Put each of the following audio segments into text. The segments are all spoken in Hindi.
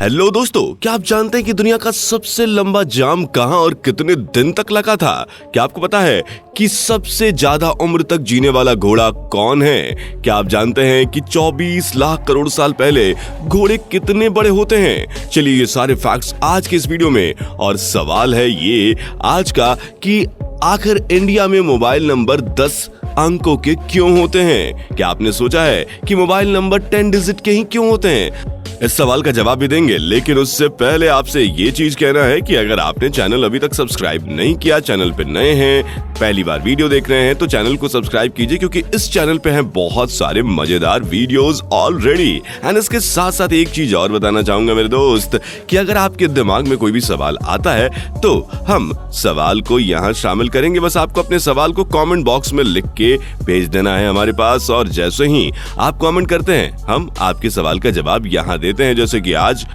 हेलो दोस्तों, क्या आप जानते हैं कि दुनिया का सबसे लंबा जाम कहां और कितने दिन तक लगा था? क्या आपको पता है कि सबसे ज्यादा उम्र तक जीने वाला घोड़ा कौन है? क्या आप जानते हैं कि 24 लाख करोड़ साल पहले घोड़े कितने बड़े होते हैं? चलिए ये सारे फैक्ट्स आज के इस वीडियो में। और सवाल है ये आज का कि आखिर इंडिया में मोबाइल नंबर 10 अंकों के क्यों होते हैं? क्या आपने सोचा है कि मोबाइल नंबर 10 डिजिट के ही क्यों होते हैं? इस सवाल का जवाब भी देंगे, लेकिन उससे पहले आपसे ये चीज कहना है कि अगर आपने चैनल अभी तक सब्सक्राइब नहीं किया, चैनल पे नए हैं, पहली बार वीडियो देख रहे हैं, तो चैनल को सब्सक्राइब कीजिए क्योंकि इस चैनल पे हैं बहुत सारे मजेदार वीडियोस ऑलरेडी। एंड इसके साथ साथ एक चीज और बताना चाहूंगा मेरे दोस्त कि अगर आपके दिमाग में कोई भी सवाल आता है तो हम सवाल को यहाँ शामिल करेंगे। बस आपको अपने सवाल को कमेंट बॉक्स में लिख के भेज देना है हमारे पास, और जैसे ही आप कमेंट करते हैं हम आपके सवाल का जवाब यहाँ देते हैं। जैसे कि आज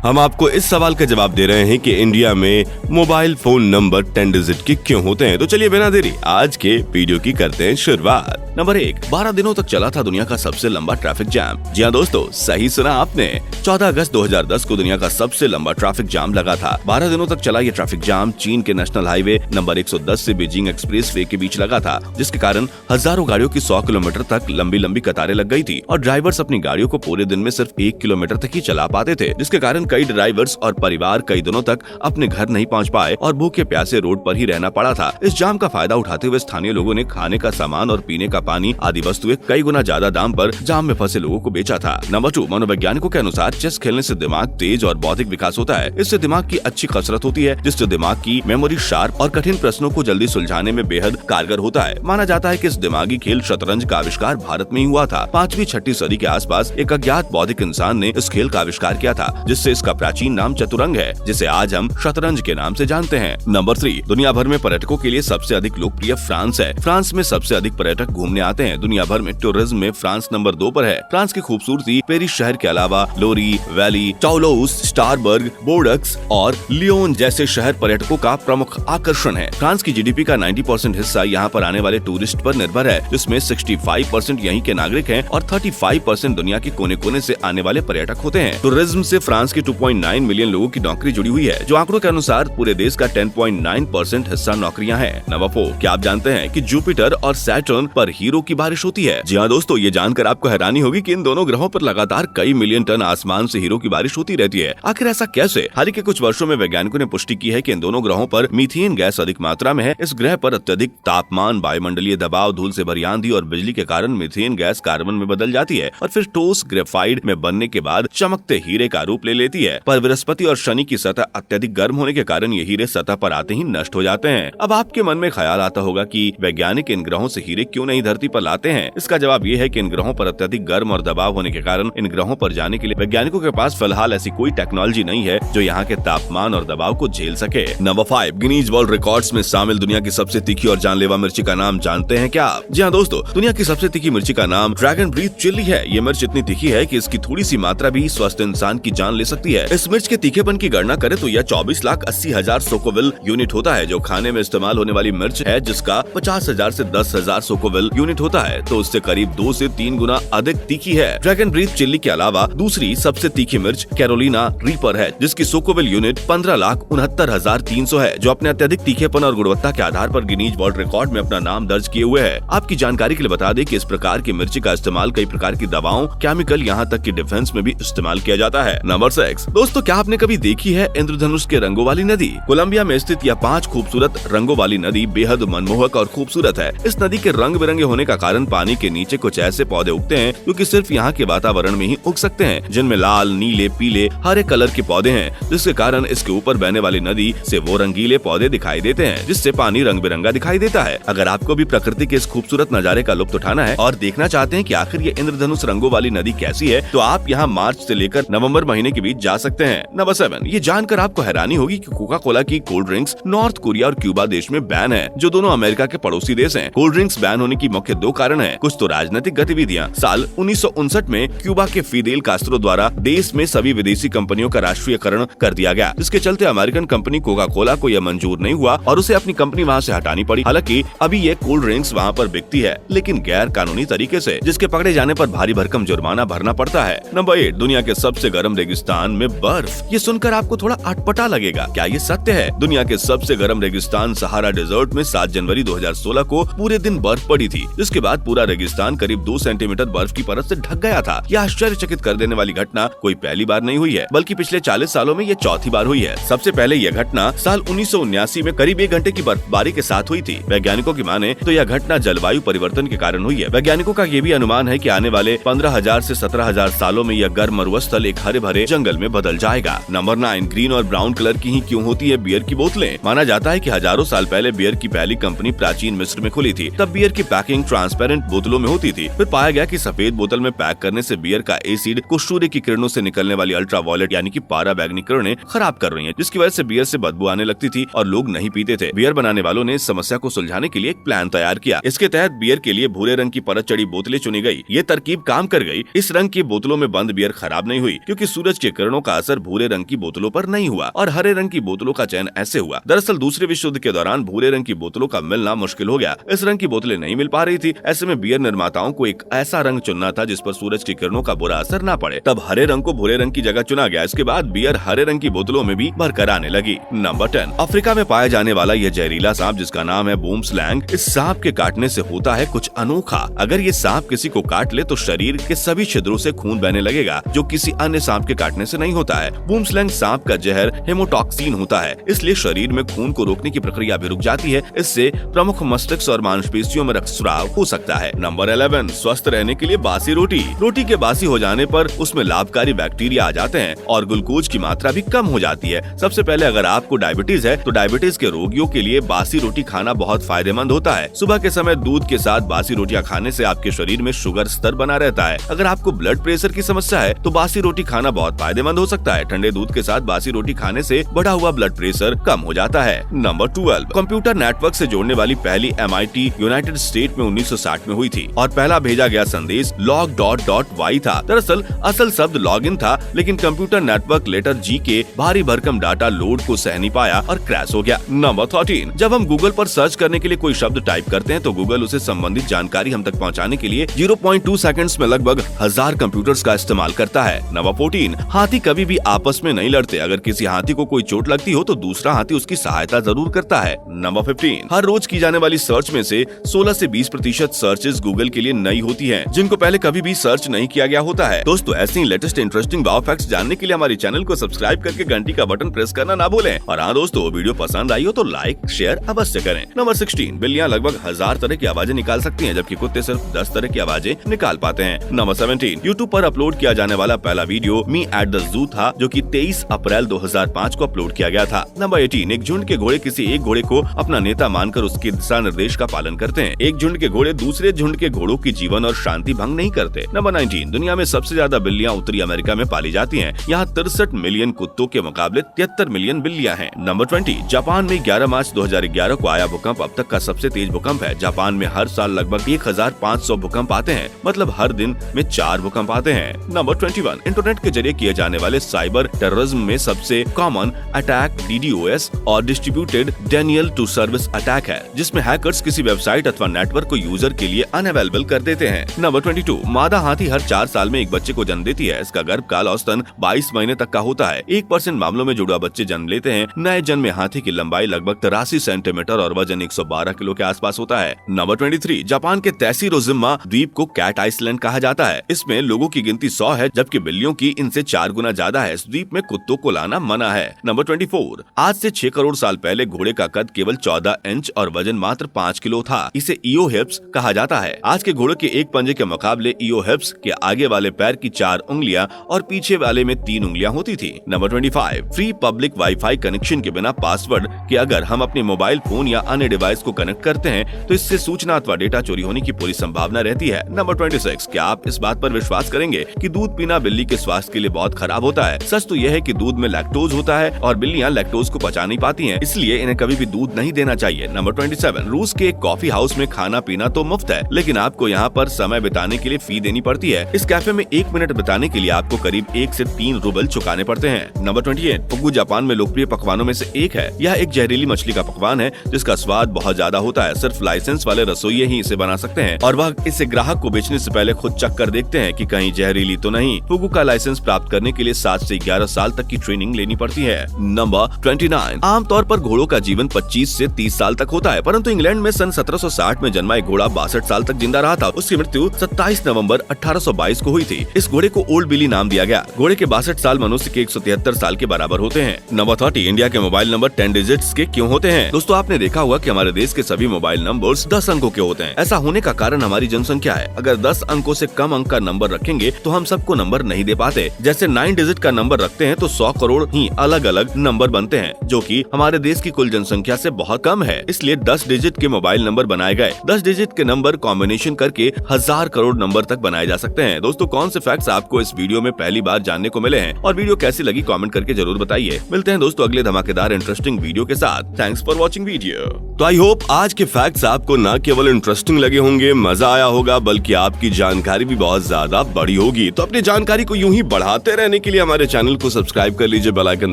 हम आपको इस सवाल का जवाब दे रहे हैं कि इंडिया में मोबाइल फोन नंबर 10 डिजिट के क्यों होते हैं। तो चलिए बिना देरी आज के वीडियो की करते हैं शुरुआत। नंबर 1, 12 दिनों तक चला था दुनिया का सबसे लंबा ट्रैफिक जाम। जी हाँ दोस्तों, सही सुना आपने। 14 अगस्त 2010 को दुनिया का सबसे लंबा ट्रैफिक जाम लगा था। 12 दिनों तक चला ये ट्रैफिक जाम चीन के नेशनल हाईवे नंबर 110 से बीजिंग एक्सप्रेस वे के बीच लगा था, जिसके कारण हजारों गाड़ियों की 100 किलोमीटर तक लंबी लंबी कतारें लग गई थी और ड्राइवर्स अपनी गाड़ियों को पूरे दिन में सिर्फ 1 किलोमीटर तक ही चला पाते थे, जिसके कारण कई ड्राइवर्स और परिवार कई दिनों तक अपने घर नहीं पहुंच पाए और भूखे प्यासे रोड पर ही रहना पड़ा था। इस जाम का फायदा उठाते हुए स्थानीय लोगों ने खाने का सामान और पीने का पानी आदि वस्तुएं कई गुना ज्यादा दाम पर जाम में फंसे लोगों को बेचा था। नंबर 2, मनोवैज्ञानिकों के अनुसार चेस खेलने से दिमाग तेज और बौद्धिक विकास होता है। इससे दिमाग की अच्छी कसरत होती है, जिससे दिमाग की मेमोरी शार्प और कठिन प्रश्नों को जल्दी सुलझाने में बेहद कारगर होता है। माना जाता है कि इस दिमागी खेल शतरंज का आविष्कार भारत में ही हुआ था। 5वीं-6वीं सदी के आसपास एक अज्ञात बौद्धिक इंसान ने इस खेल का आविष्कार किया था, जिससे इसका प्राचीन नाम चतुरंग है, जिसे आज हम शतरंज के नाम से जानते हैं। नंबर 3, दुनिया भर में पर्यटकों के लिए सबसे अधिक लोकप्रिय फ्रांस है। फ्रांस में सबसे अधिक पर्यटक घूमने आते हैं। दुनिया भर में टूरिज्म में फ्रांस नंबर 2 पर है। फ्रांस की खूबसूरती पेरिस शहर के अलावा लोरी वैली, टाउलोस, स्टारबर्ग, बोर्डक्स और लियोन जैसे शहर पर्यटकों का प्रमुख आकर्षण है। फ्रांस की जीडीपी का 90% हिस्सा यहाँ पर आने वाले टूरिस्ट पर निर्भर है, जिसमें 65% यहीं के नागरिक हैं और 35% दुनिया के कोने कोने से आने वाले पर्यटक होते हैं। टूरिज्म से फ्रांस के 2.9 मिलियन लोगों की नौकरी जुड़ी हुई है, जो आंकड़ों के अनुसार पूरे देश का 10.9% हिस्सा नौकरियां हैं। नंबर 4, क्या आप जानते हैं कि जुपिटर और सैटर्न पर हीरो की बारिश होती है? जी हाँ दोस्तों, ये जानकर आपको हैरानी होगी कि इन दोनों ग्रहों पर लगातार कई मिलियन टन आसमान से हीरो की बारिश होती रहती है। आखिर ऐसा कैसे? हाल ही के कुछ वर्षों में वैज्ञानिकों ने पुष्टि की है कि इन दोनों ग्रहों पर मीथेन गैस अधिक मात्रा में है। इस ग्रह पर अत्यधिक तापमान, वायुमंडलीय दबाव, धूल से भरी आंधी और बिजली के कारण मीथेन गैस कार्बन में बदल जाती है और फिर ठोस ग्रेफाइट में बनने के बाद चमकते हीरे का रूप ले लेती है। पर बृहस्पति और शनि की सतह अत्यधिक गर्म होने के कारण ये हीरे सतह पर आते ही नष्ट हो जाते हैं। अब आपके मन में ख्याल आता होगा कि वैज्ञानिक इन ग्रहों से हीरे क्यों नहीं धरती पर लाते हैं? इसका जवाब ये है कि इन ग्रहों पर अत्यधिक गर्म और दबाव होने के कारण इन ग्रहों पर जाने के लिए वैज्ञानिकों के पास फिलहाल ऐसी कोई टेक्नोलॉजी नहीं है जो यहाँ के तापमान और दबाव को झेल सके। नंबर 5, गिनीज वर्ल्ड रिकॉर्ड्स में शामिल दुनिया की सबसे तीखी और जानलेवा मिर्ची का नाम जानते हैं क्या आप? जी हाँ दोस्तों, दुनिया की सबसे तीखी मिर्ची का नाम ड्रैगन ब्रीथ चिल्ली है। ये मिर्च इतनी तीखी है कि इसकी थोड़ी सी मात्रा भी स्वस्थ इंसान की जान ले सकती है। इस मिर्च के तीखेपन की गणना करें तो यह 24,80,000 सोकोविल यूनिट होता है, जो खाने में इस्तेमाल होने वाली मिर्च है, जिसका 50,000 से 10,000 सोकोविल यूनिट होता है, तो उससे करीब 2 से 3 गुना अधिक तीखी है। ड्रैगन ब्रीथ चिल्ली के अलावा दूसरी सबसे तीखी मिर्च कैरोलिना रीपर है, जिसकी सोकोविल यूनिट 15,69,300 है, जो अपने अत्यधिक तीखेपन और गुणवत्ता के आधार पर गिनीज वर्ल्ड रिकॉर्ड में अपना नाम दर्ज किए हुए है। आपकी जानकारी के लिए बता दें कि इस प्रकार की मिर्ची का इस्तेमाल कई प्रकार की दवाओं, केमिकल, यहाँ तक कि डिफेंस में भी इस्तेमाल किया जाता है। नंबर 6, दोस्तों क्या आपने कभी देखी है इंद्रधनुष के रंगों वाली नदी? कोलंबिया में स्थित यह 5 खूबसूरत रंगों वाली नदी बेहद मनमोहक और खूबसूरत है। इस नदी के रंग बिरंगे होने का कारण पानी के नीचे कुछ ऐसे पौधे उगते हैं जो कि सिर्फ यहाँ के वातावरण में ही उग सकते हैं, जिनमें लाल, नीले, पीले, हरे कलर के पौधे हैं, जिसके कारण इसके ऊपर बहने वाली नदी से वो रंगीले पौधे दिखाई देते हैं, जिससे पानी रंग बिरंगा दिखाई देता है। अगर आपको भी प्रकृति के इस खूबसूरत नजारे का लुत्फ उठाना है और देखना चाहते हैं कि आखिर ये इंद्रधनुष रंगों वाली नदी कैसी है, तो आप यहाँ मार्च से लेकर नवंबर महीने के बीच जा सकते हैं। नंबर 7, ये जानकर आपको हैरानी होगी कि कोका कोला की कोल्ड ड्रिंक्स नॉर्थ कोरिया और क्यूबा देश में बैन है, जो दोनों अमेरिका के पड़ोसी देश हैं। कोल्ड ड्रिंक्स बैन होने की मुख्य 2 कारण हैं। कुछ तो राजनीतिक गतिविधियां। साल 1959 में क्यूबा के फिदेल कास्ट्रो द्वारा देश में सभी विदेशी कंपनियों का राष्ट्रीयकरण कर दिया गया, जिसके चलते अमेरिकन कंपनी कोका कोला को यह मंजूर नहीं हुआ और उसे अपनी कंपनी वहाँ से हटानी पड़ी। हालांकि अभी ये कोल्ड ड्रिंक्स वहाँ पर बिकती है, लेकिन गैर कानूनी तरीके से, जिसके पकड़े जाने पर भारी भरकम जुर्माना भरना पड़ता है। नंबर 8, दुनिया के सबसे गर्म रेगिस्तान रेगिस्तान में बर्फ। ये सुनकर आपको थोड़ा अटपटा लगेगा, क्या ये सत्य है? दुनिया के सबसे गर्म रेगिस्तान सहारा डेजर्ट में 7 जनवरी 2016 को पूरे दिन बर्फ पड़ी थी, जिसके बाद पूरा रेगिस्तान करीब 2 सेंटीमीटर बर्फ की परत से ढक गया था। यह आश्चर्यचकित कर देने वाली घटना कोई पहली बार नहीं हुई है, बल्कि पिछले 40 सालों में ये चौथी बार हुई है। सबसे पहले यह घटना साल 1979 में करीब 1 घंटे की बर्फबारी के साथ हुई थी। वैज्ञानिकों की माने तो यह घटना जलवायु परिवर्तन के कारण हुई है। वैज्ञानिकों का ये भी अनुमान है कि आने वाले 15,000 से 17,000 सालों में यह गर्म मरुस्थल एक हरे भरे जंगल में बदल जाएगा। नंबर 9, ग्रीन और ब्राउन कलर की ही क्यों होती है बियर की बोतलें? माना जाता है कि हजारों साल पहले बियर की पहली कंपनी प्राचीन मिस्र में खुली थी। तब बियर की पैकिंग ट्रांसपेरेंट बोतलों में होती थी। फिर पाया गया कि सफेद बोतल में पैक करने से बियर का एसिड को सूर्य की किरणों से निकलने वाली अल्ट्रावायलेट यानी कि पाराबैंगनी किरणें खराब कर रही हैं, जिसकी वजह से बियर से बदबू आने लगती थी और लोग नहीं पीते थे। बियर बनाने वालों ने इस समस्या को सुलझाने के लिए एक प्लान तैयार किया। इसके तहत बियर के लिए भूरे रंग की परत चढ़ी बोतलें चुनी गई। ये तरकीब काम कर गई। इस रंग की बोतलों में बंद बियर खराब नहीं हुई, क्योंकि सूरज के किरणों का असर भूरे रंग की बोतलों पर नहीं हुआ और हरे रंग की बोतलों का चयन ऐसे हुआ। दरअसल दूसरे विश्व युद्ध के दौरान भूरे रंग की बोतलों का मिलना मुश्किल हो गया। इस रंग की बोतलें नहीं मिल पा रही थी। ऐसे में बियर निर्माताओं को एक ऐसा रंग चुनना था जिस पर सूरज की किरणों का बुरा असर न पड़े। तब हरे रंग को भूरे रंग की जगह चुना गया। इसके बाद बियर हरे रंग की बोतलों में भी भरकर आने लगी। नंबर 10, अफ्रीका में पाया जाने वाला यह जहरीला सांप जिसका नाम है बूमस्लैंग, इस सांप के काटने से होता है कुछ अनोखा। अगर ये सांप किसी को काट ले तो शरीर के सभी छिद्रों से खून बहने लगेगा, जो किसी अन्य सांप के काटने से नहीं होता है। बूमस्लैंग सांप का जहर हेमोटॉक्सिन होता है, इसलिए शरीर में खून को रोकने की प्रक्रिया भी रुक जाती है। इससे प्रमुख मस्तिष्क और मांसपेशियों में रक्तस्राव हो सकता है। नंबर 11, स्वस्थ रहने के लिए बासी रोटी। रोटी के बासी हो जाने पर उसमें लाभकारी बैक्टीरिया आ जाते हैं और ग्लूकोज की मात्रा भी कम हो जाती है। सबसे पहले अगर आपको डायबिटीज है तो डायबिटीज के रोगियों के लिए बासी रोटी खाना बहुत फायदेमंद होता है। सुबह के समय दूध के साथ बासी रोटियां खाने से आपके शरीर में शुगर स्तर बना रहता है। अगर आपको ब्लड प्रेशर की समस्या है तो बासी रोटी खाना बहुत फायदेमंद हो सकता है। ठंडे दूध के साथ बासी रोटी खाने से बढ़ा हुआ ब्लड प्रेशर कम हो जाता है। नंबर 12, कंप्यूटर नेटवर्क से जोड़ने वाली पहली MIT यूनाइटेड स्टेट में 1960 में हुई थी और पहला भेजा गया संदेश log.y था। दरअसल असल शब्द लॉगिन था, लेकिन कंप्यूटर नेटवर्क लेटर G के भारी भरकम डाटा लोड को सह नहीं पाया और क्रैश हो गया। नंबर 13, जब हम गूगल पर सर्च करने के लिए कोई शब्द टाइप करते हैं तो गूगल उसे संबंधित जानकारी हम तक पहुंचाने के लिए 0.2 सेकंड्स में लगभग 1000 कंप्यूटर्स का इस्तेमाल करता है। नंबर 14, हाथी कभी भी आपस में नहीं लड़ते। अगर किसी हाथी को कोई चोट लगती हो तो दूसरा हाथी उसकी सहायता जरूर करता है। नंबर 15, हर रोज की जाने वाली सर्च में से 16 से 20% सर्चेस गूगल के लिए नई होती हैं, जिनको पहले कभी भी सर्च नहीं किया गया होता है। दोस्तों, ऐसी लेटेस्ट इंटरेस्टिंग वाव फैक्ट्स जानने के लिए हमारे चैनल को सब्सक्राइब करके घंटी का बटन प्रेस करना ना भूलें। और हाँ दोस्तों, वीडियो पसंद आई हो तो लाइक शेयर अवश्य करें। नंबर 16, बिल्लियां लगभग 1000 तरह की आवाजें निकाल सकती हैं, जबकि कुत्ते सिर्फ 10 तरह की आवाजें निकाल पाते हैं। नंबर 17, यूट्यूब पर अपलोड किया जाने वाला पहला video me at the zoo था, जो कि 23 अप्रैल 2005 को अपलोड किया गया था। नंबर 18, एक झुंड के घोड़े किसी एक घोड़े को अपना नेता मानकर उसके दिशा निर्देश का पालन करते हैं। एक झुंड के घोड़े दूसरे झुंड के घोड़ों की जीवन और शांति भंग नहीं करते। नंबर 19, दुनिया में सबसे ज्यादा बिल्लियां उत्तरी अमेरिका में पाली जाती हैं। यहाँ 63 मिलियन कुत्तों के मुकाबले 73 मिलियन बिल्लियां हैं। नंबर 20, जापान में 11 मार्च 2011 को आया भूकंप अब तक का सबसे तेज भूकंप है। जापान में हर साल लगभग 1500 भूकंप आते हैं, मतलब हर दिन में 4 भूकंप आते हैं। नंबर 21, इंटरनेट के जरिए किए जाने वाले साइबर टेररिज्म में सबसे कॉमन अटैक DDoS और distributed denial to service attack है, जिसमें हैकर्स किसी वेबसाइट अथवा नेटवर्क को यूजर के लिए अनअवेलेबल कर देते हैं। नंबर 22, मादा हाथी हर 4 साल में एक बच्चे को जन्म देती है। इसका गर्भकाल औसतन 22 महीने तक का होता है। 1% मामलों में जुड़वा बच्चे जन्म लेते हैं। नए जन्मे हाथी की लंबाई लगभग 83 सेंटीमीटर और वजन 112 किलो के आसपास होता है। नंबर 23, जापान के तैसीरोजिमा द्वीप को कैट आइसलैंड कहा जाता है। इसमें लोगों की गिनती 100 है, जबकि बिल्लियों की इनसे 4 गुना ज्यादा है। इस द्वीप में कुत्तों को लाना मना है। नंबर 24, आज से 6 करोड़ साल पहले घोड़े का कद केवल 14 इंच और वजन मात्र 5 किलो था। इसे ईओहिप्स कहा जाता है। आज के घोड़े के एक पंजे के मुकाबले ईओहिप्स के आगे वाले पैर की 4 उंगलियां और पीछे वाले में 3 उंगलियां होती थी। Number 25, free public wifi connection के बिना पासवर्ड के अगर हम अपने मोबाइल फोन या अन्य डिवाइस को कनेक्ट करते हैं तो इससे सूचना अथवा डेटा चोरी होने की पूरी संभावना रहती है। नंबर 26, क्या आप इस बात पर विश्वास करेंगे कि दूध पीना बिल्ली के स्वास्थ्य के लिए बहुत खराब होता है? सच तो यह है कि दूध में लैक्टोज होता है और बिल्लियां लैक्टोज को पचा नहीं पाती हैं, इसलिए इन्हें कभी भी दूध नहीं देना चाहिए। नंबर 27, रूस के एक कॉफी हाउस में खाना पीना तो मुफ्त है, लेकिन आपको यहाँ पर समय बिताने के लिए फी देनी पड़ती है। इस कैफे में 1 मिनट बिताने के लिए आपको करीब 1 से 3 रूबल चुकाने पड़ते हैं। नंबर 28, फुगू जापान में लोकप्रिय पकवानों में से एक है। यह एक जहरीली मछली का पकवान है जिसका स्वाद बहुत ज्यादा होता है। सिर्फ लाइसेंस वाले रसोइये ही इसे बना सकते हैं और वह इसे ग्राहक को बेचने से पहले खुद चख कर देखते हैं कि कहीं जहरीली तो नहीं। फुगू का लाइसेंस प्राप्त करने के के लिए 7 से 11 साल तक की ट्रेनिंग लेनी पड़ती है। नंबर 29। आमतौर पर घोड़ों का जीवन 25 से 30 साल तक होता है, परंतु इंग्लैंड में सन 1760 में जन्मा एक घोड़ा 62 साल तक जिंदा रहा था। उसकी मृत्यु 27 नवंबर 1822 को हुई थी। इस घोड़े को ओल्ड बिली नाम दिया गया। घोड़े के 62 साल मनुष्य के 173 साल के बराबर होते हैं। नंबर 30। इंडिया के मोबाइल नंबर 10 डिजिट्स के क्यों होते हैं? दोस्तों, आपने देखा होगा कि हमारे देश के सभी मोबाइल नंबर्स 10 अंकों के होते हैं। ऐसा होने का कारण हमारी जनसंख्या है। अगर 10 अंकों से कम अंक का नंबर रखेंगे तो हम सबको नंबर नहीं दे पाते। जैसे 9 डिजिट का नंबर रखते हैं तो 100 करोड़ ही अलग अलग नंबर बनते हैं, जो कि हमारे देश की कुल जनसंख्या से बहुत कम है। इसलिए 10 डिजिट के मोबाइल नंबर बनाए गए। 10 डिजिट के नंबर कॉम्बिनेशन करके 1000 करोड़ नंबर तक बनाए जा सकते हैं। दोस्तों, कौन से फैक्ट्स आपको इस वीडियो में पहली बार जानने को मिले हैं और वीडियो कैसी लगी कमेंट करके जरूर बताइए। मिलते हैं दोस्तों अगले धमाकेदार इंटरेस्टिंग वीडियो के साथ। Thanks for watching video. तो आई होप आज के फैक्ट्स आपको न केवल इंटरेस्टिंग लगे होंगे, मजा आया होगा, बल्कि आपकी जानकारी भी बहुत ज्यादा बड़ी होगी। तो अपनी जानकारी को यूं ही बढ़ाते रहने के लिए हमारे चैनल को सब्सक्राइब कर लीजिए, बेल आइकन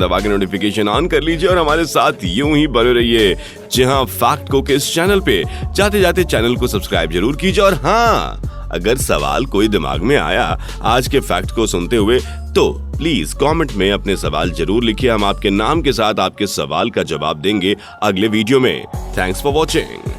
दबा के नोटिफिकेशन ऑन कर लीजिए और हमारे साथ यूं ही बने रहिए। जी हाँ, फैक्ट को किस चैनल पे जाते जाते चैनल को सब्सक्राइब जरूर कीजिए। और हाँ, अगर सवाल कोई दिमाग में आया आज के फैक्ट को सुनते हुए तो प्लीज कमेंट में अपने सवाल जरूर लिखिए। हम आपके नाम के साथ आपके सवाल का जवाब देंगे अगले वीडियो में। Thanks for watching.